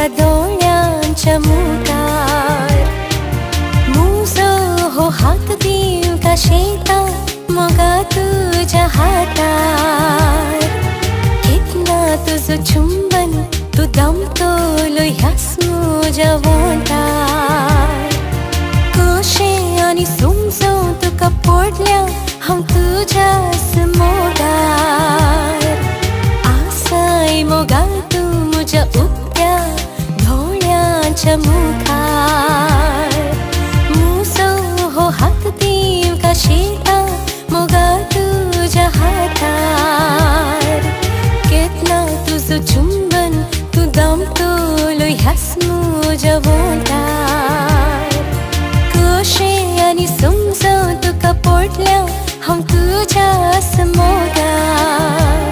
त्या डोळ्यांच्या मुखार मुजो हो हात देऊ का शेतात मोगा तुझ्या हातार घेतला तुझं चुंबन तू दमतोलो ह्याच मुझ्या वोंटार कशे आनी समजो तुका पडल्या हांव तुझ्याच मोगार आसाय मोगा तू मुझ्या उक्त्या डोळ्यांच्या मुखार मुजो हो हात देऊ का शेतात मोगा तुझ्या हातार घेतला तुझं चुंबन तू दमतोलो ह्याच मुझ्या वोंटार कशे आनी समजो तुका पडल्या हांव तुझ्याच मोगार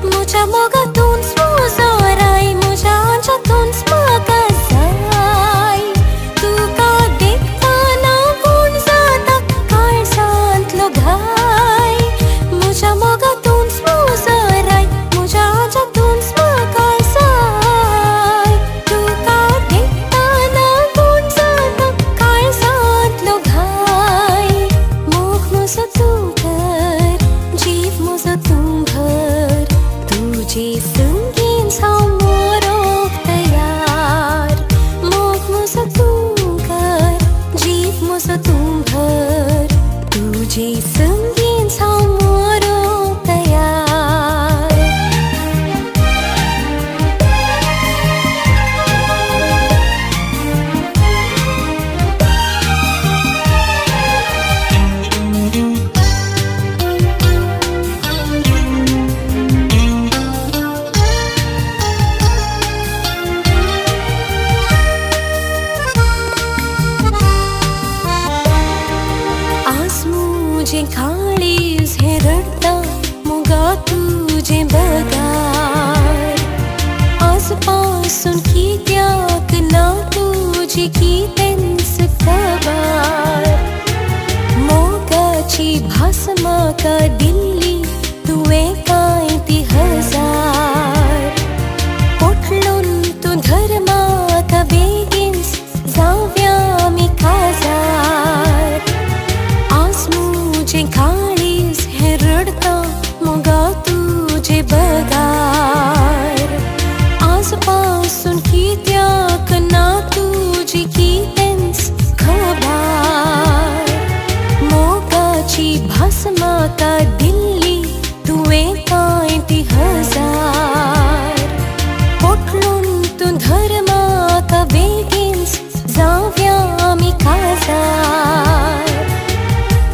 मुझ्या मोगातूनच मुजो राय मुझ्या आंच्यातूनच म्हाका जाय तुका देखतना गूण जाता काळजांतलो घाय मुझ्या मोगातूनच मुजो राय मुझ्या आंच्यातूनच म्हाका जाय तुका देखतना गूण जाता काळजांतलो घाय मोग मुजो तूं कर जीव मुजो तूं भर तुझे संगीन हांव मोरोंक तयार मोग मुजो तूं कर जीव मुजो तूं भर तुझे संगीन हांव मोरोंक तयार आज मुझे काळीज हे रडता मोगा तुझे बगार आजपासून कित्याक ना तुझी कितेंच खबर मोगाची भास म्हाका दिल्ली तुवें कांय ती हजार पोटलून तूं धर म्हाका बेगीनच जावया आमी काजार आज मुझे काळीज हे रडता मोगा तुझे बगार आजपासून कित्याक ना तुझी कितेंच खबर मोगाची भास म्हाका दिल्ली तुवें कांय ती हजार पोटलून तूं धर म्हाका बेगीनच जावया आमी काजार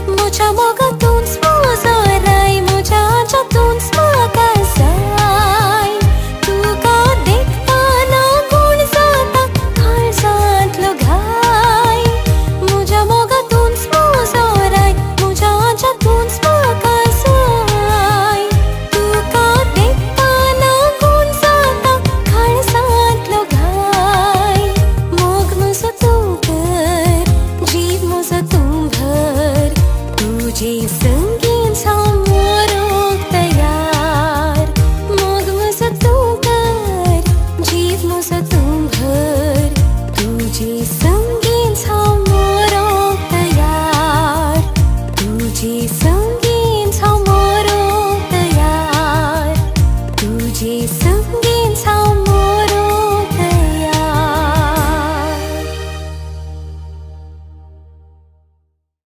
मुझ्या मोगातूनच मुजो राय मुझ्या आंच्यातूनच म्हाका जाय तुका देखतना गूण जाता काळजांतलो घाय मुझ्या मोगातूनच मुजो राय मुझ्या आंच्यातूनच म्हाका जाय तुका देखतना गूण जाता काळजांतलो घाय मोग मुजो तूं कर जीव मुजो तूं भर तुझे संगीन हांव मोरोंक तयार मोग मुजो तूं कर जीव मुजो तूं भर तुझे संगीन हांव मोरोंक तयार तुझे संगीन हांव मोरोंक तयार तुझे